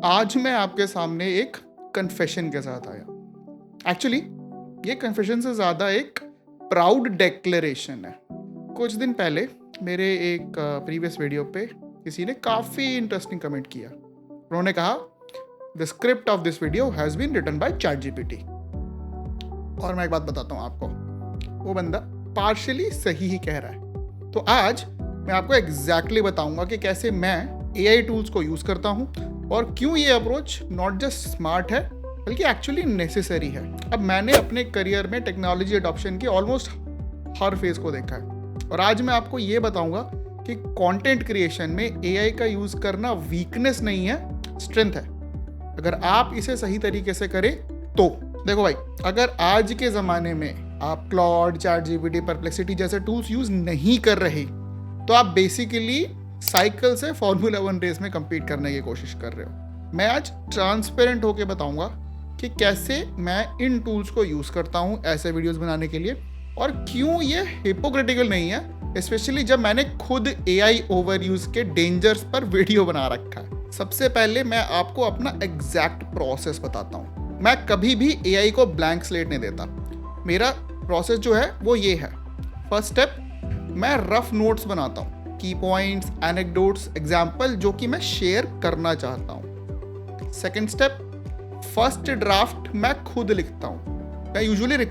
आज मैं आपके सामने एक कन्फेशन के साथ आया। एक्चुअली ये कन्फेशन से ज़्यादा एक प्राउड डेक्लेरेशन है। कुछ दिन पहले मेरे एक प्रीवियस वीडियो पे किसी ने काफ़ी इंटरेस्टिंग कमेंट किया। उन्होंने कहा the script of this video has been written by ChatGPT. और मैं एक बात बताता हूँ आपको, वो बंदा पार्शियली सही ही कह रहा है। तो आज मैं आपको एग्जैक्टली बताऊंगा कि कैसे मैं एआई टूल्स को यूज़ करता हूँ और क्यों ये अप्रोच नॉट जस्ट स्मार्ट है बल्कि एक्चुअली नेसेसरी है। अब मैंने अपने करियर में टेक्नोलॉजी अडॉप्शन के ऑलमोस्ट हर फेज़ को देखा है और आज मैं आपको ये बताऊंगा कि कंटेंट क्रिएशन में एआई का यूज़ करना वीकनेस नहीं है, स्ट्रेंथ है। अगर आप इसे सही तरीके से करें तो देखो भाई, अगर आज के ज़माने में आप क्लॉड, चैटजीपीटी, परप्लेक्सिटी जैसे टूल्स यूज़ नहीं कर रहे तो आप बेसिकली साइकिल से फार्मूला 1 रेस में compete करने की कोशिश कर रहे हो। मैं आज ट्रांसपेरेंट होके बताऊंगा कि कैसे मैं इन टूल्स को यूज़ करता हूं ऐसे वीडियोस बनाने के लिए और क्यों ये हिपोक्रेटिकल नहीं है, स्पेशली जब मैंने खुद एआई ओवर यूज़ के डेंजर्स पर वीडियो बना रखा है। सबसे पहले मैं आपको अपना एग्जैक्ट प्रोसेस बताता हूँ। मैं कभी भी एआई को ब्लैंक स्लेट नहीं देता। मेरा प्रोसेस जो है वो ये है। फर्स्ट स्टेप, मैं रफ नोट्स बनाता हूँ, की पॉइंट्स, एनेक्डोट्स, एग्जाम्पल जो कि मैं शेयर करना चाहता हूँ। सेकेंड स्टेप, फर्स्ट ड्राफ्ट मैं खुद लिखता हूँ। मैं यूजुअली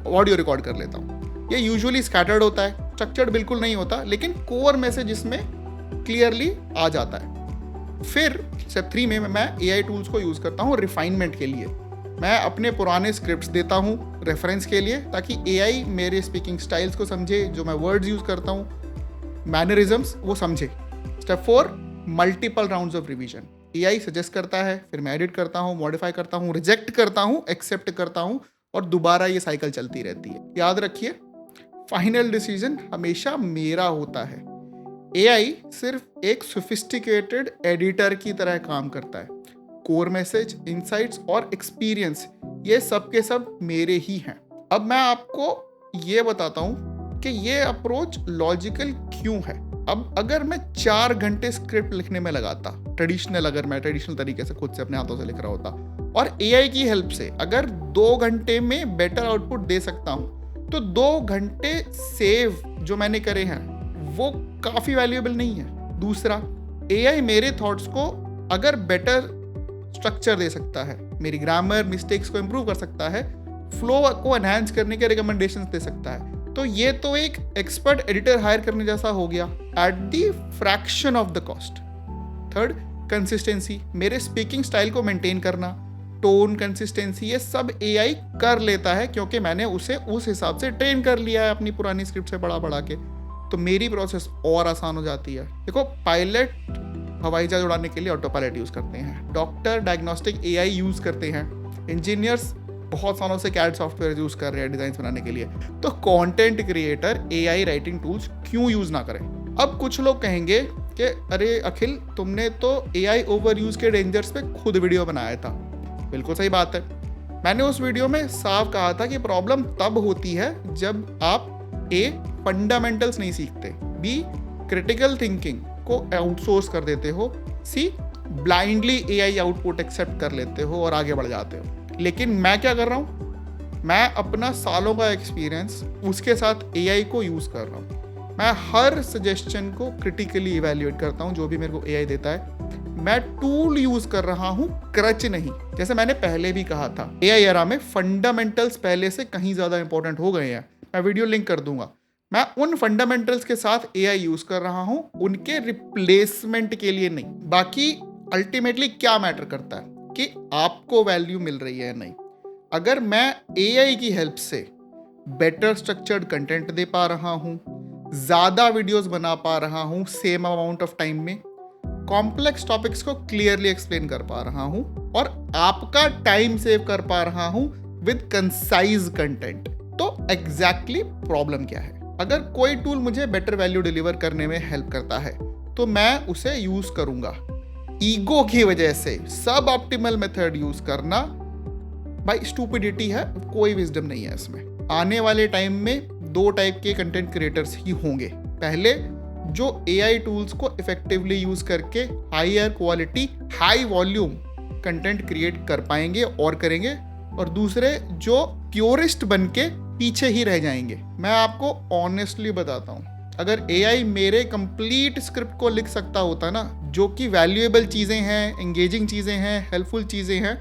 ऑडियो रिकॉर्ड कर लेता हूँ। ये यूजुअली स्कैटर्ड होता है, स्ट्रक्चर्ड बिल्कुल नहीं होता, लेकिन कोर मैसेज इसमें क्लियरली आ जाता है। फिर स्टेप 3 में मैं एआई टूल्स को यूज़ करता हूँ रिफाइनमेंट के लिए। मैं अपने पुराने स्क्रिप्ट्स देता हूँ रेफरेंस के लिए ताकि एआई मेरे स्पीकिंग स्टाइल्स को समझे, जो मैं वर्ड्स यूज़ करता हूँ, मैनरिज्म्स वो समझे। Step 4, multiple rounds of revision. AI suggest करता है, फिर मैं एडिट करता हूँ, मॉडिफाई करता हूँ, रिजेक्ट करता हूँ, एक्सेप्ट करता हूँ और दोबारा ये साइकिल चलती रहती है। याद रखिए, फाइनल डिसीजन हमेशा मेरा होता है। एआई सिर्फ एक सोफिस्टिकेटेड एडिटर की तरह काम करता है। कोर मैसेज, इनसाइट्स और एक्सपीरियंस ये सब के सब मेरे ही हैं। अब मैं आपको ये बताता हूँ कि ये अप्रोच लॉजिकल क्यों है। अब अगर मैं 4 घंटे स्क्रिप्ट लिखने में लगाता, अगर मैं ट्रेडिशनल तरीके से खुद से अपने हाथों से लिख रहा होता, और एआई की हेल्प से अगर 2 घंटे में बेटर आउटपुट दे सकता हूँ, तो 2 घंटे सेव जो मैंने करे हैं वो काफ़ी वैल्यूएबल नहीं है। दूसरा, एआई मेरे थॉट्स को अगर बेटर स्ट्रक्चर दे सकता है, मेरी ग्रामर मिस्टेक्स को इम्प्रूव कर सकता है, फ्लो को एनहांस करने के रिकमेंडेशंस दे सकता है, तो ये तो एक एक्सपर्ट एडिटर हायर करने जैसा हो गया at the fraction of the cost. Third, consistency, मेरे स्पीकिंग स्टाइल को मेंटेन करना, टोन, कंसिस्टेंसी, ये सब एआई कर लेता है क्योंकि मैंने उसे उस हिसाब से ट्रेन कर लिया है अपनी पुरानी स्क्रिप्ट से बढ़ा के। तो मेरी प्रोसेस और आसान हो जाती है। देखो, पायलट हवाई जहाज उड़ाने के लिए ऑटो पायलट यूज़ करते हैं, डॉक्टर डायग्नोस्टिक एआई यूज़ करते हैं, इंजीनियर्स बहुत सालों से कैड सॉफ्टवेयर यूज़ कर रहे हैं डिज़ाइन बनाने के लिए। तो content creator AI writing tools क्यों यूज़ ना करें। अब कुछ लोग कहेंगे कि अरे अखिल, तुमने तो एआई ओवर यूज़ के डेंजर्स पे खुद वीडियो बनाया था। बिल्कुल सही बात है। मैंने उस वीडियो में साफ कहा था कि प्रॉब्लम तब होती है जब आप फंडामेंटल्स नहीं सीखते, बी क्रिटिकल थिंकिंग को आउटसोर्स कर देते हो, सी ब्लाइंडली एआई आउटपुट एक्सेप्ट कर लेते हो और आगे बढ़ जाते हो। लेकिन मैं क्या कर रहा हूँ, मैं अपना सालों का एक्सपीरियंस उसके साथ एआई को यूज़ कर रहा हूँ। मैं हर सजेशन को क्रिटिकली इवैल्यूएट करता हूँ जो भी मेरे को एआई देता है। मैं टूल यूज़ कर रहा हूँ, क्रच नहीं। जैसे मैंने पहले भी कहा था, एआई एरा में फंडामेंटल्स पहले से कहीं ज़्यादा इंपॉर्टेंट हो गए हैं। मैं वीडियो लिंक कर दूंगा। मैं उन फंडामेंटल्स के साथ एआई यूज़ कर रहा हूँ, उनके रिप्लेसमेंट के लिए नहीं। बाकी अल्टीमेटली क्या मैटर करता है कि आपको वैल्यू मिल रही है या नहीं। अगर मैं एआई की हेल्प से बेटर स्ट्रक्चर्ड कंटेंट दे पा रहा हूँ, ज़्यादा वीडियोस बना पा रहा हूँ सेम अमाउंट ऑफ टाइम में, कॉम्प्लेक्स टॉपिक्स को क्लियरली एक्सप्लेन कर पा रहा हूँ और आपका टाइम सेव कर पा रहा हूँ विद कंसाइज कंटेंट, तो एग्जैक्टली प्रॉब्लम क्या है। अगर कोई टूल मुझे बेटर वैल्यू डिलीवर करने में हेल्प करता है तो मैं उसे यूज़ करूँगा। ईगो की वजह से सब ऑप्टिमल मेथड यूज़ करना भाई स्टूपिडिटी है, कोई विजडम नहीं है इसमें। आने वाले टाइम में 2 टाइप के कंटेंट क्रिएटर्स ही होंगे। पहले, जो एआई टूल्स को इफेक्टिवली यूज़ करके higher quality, high volume content create कर पाएंगे और करेंगे, और दूसरे जो प्योरिस्ट बन के पीछे ही रह जाएंगे। मैं आपको ऑनेस्टली बताता हूँ, अगर एआई मेरे कंप्लीट स्क्रिप्ट को लिख सकता होता ना, जो कि वैल्यूएबल चीज़ें हैं, एंगेजिंग चीज़ें हैं, हेल्पफुल चीज़ें हैं,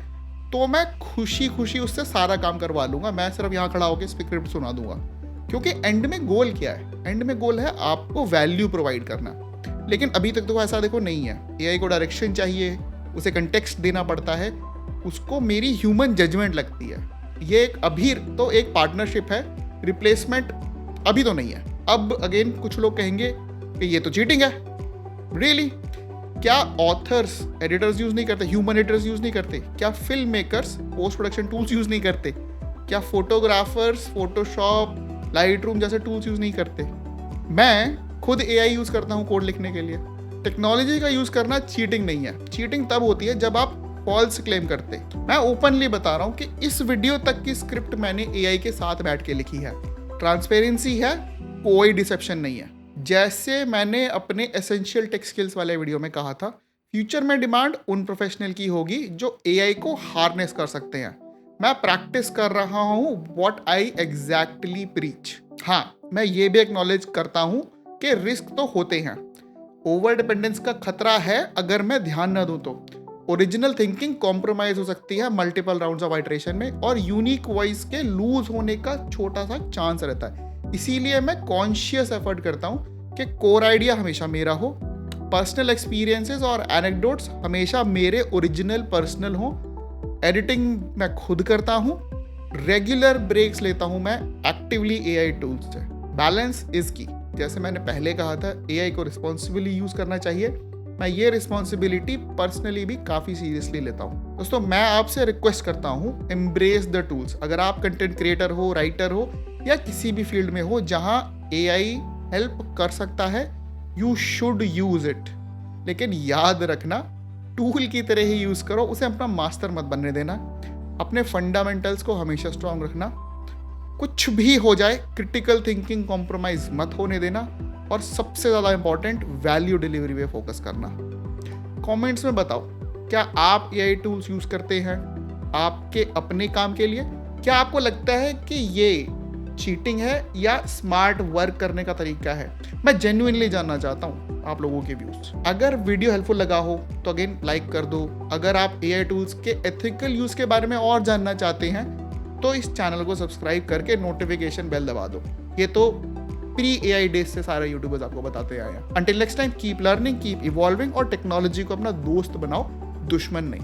तो मैं खुशी खुशी उससे सारा काम करवा लूँगा। मैं सिर्फ यहाँ खड़ा होकर स्क्रिप्ट सुना दूंगा, क्योंकि एंड में गोल क्या है? एंड में गोल है आपको वैल्यू प्रोवाइड करना। लेकिन अभी तक तो ऐसा देखो नहीं है। एआई को डायरेक्शन चाहिए, उसे कंटेक्स्ट देना पड़ता है, उसको मेरी ह्यूमन जजमेंट लगती है। ये एक अभी तो एक पार्टनरशिप है, रिप्लेसमेंट अभी तो नहीं है। अब अगेन कुछ लोग कहेंगे कि ये तो चीटिंग है। रियली? क्या ऑथर्स एडिटर्स यूज नहीं करते? ह्यूमन एडिटर्स यूज नहीं करते? क्या film makers post production tools use नहीं करते? क्या फोटोग्राफर्स फोटोशॉप, लाइट रूम जैसे टूल्स यूज नहीं करते? मैं खुद एआई यूज करता हूँ कोड लिखने के लिए। टेक्नोलॉजी का यूज करना चीटिंग नहीं है। चीटिंग तब होती है जब आप फॉल्स क्लेम करते। मैं ओपनली बता रहा हूँ कि इस वीडियो तक की स्क्रिप्ट मैंने एआई के साथ बैठ के लिखी है। ट्रांसपेरेंसी है, कोई डिसेप्शन नहीं है। जैसे मैंने अपने एसेंशियल टेक स्किल्स वाले वीडियो में कहा था, फ्यूचर में डिमांड उन प्रोफेशनल की होगी जो एआई को हार्नेस कर सकते हैं। मैं प्रैक्टिस कर रहा हूँ व्हाट आई एग्जैक्टली प्रीच। हाँ, मैं ये भी एक्नॉलेज करता हूँ कि रिस्क तो होते हैं। ओवर डिपेंडेंस का खतरा है अगर मैं ध्यान न दूं तो। ओरिजिनल थिंकिंग कॉम्प्रोमाइज हो सकती है मल्टीपल राउंड्स ऑफ आइटरेशन में, और यूनिक वॉइस के लूज होने का छोटा सा चांस रहता है। इसीलिए मैं कॉन्शियस एफर्ट करता हूँ कि कोर आइडिया हमेशा मेरा हो, पर्सनल एक्सपीरियंसेस और एनेक्डोट्स हमेशा मेरे ओरिजिनल पर्सनल हो, एडिटिंग मैं खुद करता हूँ, रेगुलर ब्रेक्स लेता हूँ मैं एक्टिवली एआई टूल्स से। बैलेंस इज की। जैसे मैंने पहले कहा था, एआई को रिस्पॉन्सिबली यूज करना चाहिए। मैं ये रिस्पॉन्सिबिलिटी पर्सनली भी काफ़ी सीरियसली लेता हूँ। दोस्तों, मैं आपसे रिक्वेस्ट करता हूँ, एम्ब्रेस द टूल्स। अगर आप कंटेंट क्रिएटर हो, राइटर हो, या किसी भी फील्ड में हो जहाँ एआई हेल्प कर सकता है, यू शुड यूज इट। लेकिन याद रखना, टूल की तरह ही यूज करो, उसे अपना मास्टर मत बनने देना। अपने फंडामेंटल्स को हमेशा स्ट्रांग रखना। कुछ भी हो जाए, क्रिटिकल थिंकिंग कॉम्प्रोमाइज मत होने देना, और सबसे ज़्यादा इंपॉर्टेंट, वैल्यू डिलीवरी पे फोकस करना। कमेंट्स में बताओ, क्या आप एआई टूल्स यूज़ करते हैं आपके अपने काम के लिए? क्या आपको लगता है कि ये चीटिंग है या स्मार्ट वर्क करने का तरीका है? मैं जेन्युइनली जानना चाहता हूँ आप लोगों के व्यूज। अगर वीडियो हेल्पफुल लगा हो तो अगेन लाइक कर दो। अगर आप एआई टूल्स के एथिकल यूज़ के बारे में और जानना चाहते हैं तो इस चैनल को सब्सक्राइब करके नोटिफिकेशन बेल दबा दो। ये तो प्री एआई डेज से सारे यूट्यूबर्स आपको बताते आए हैं। Until next time, keep learning, keep evolving, और टेक्नोलॉजी को अपना दोस्त बनाओ, दुश्मन नहीं।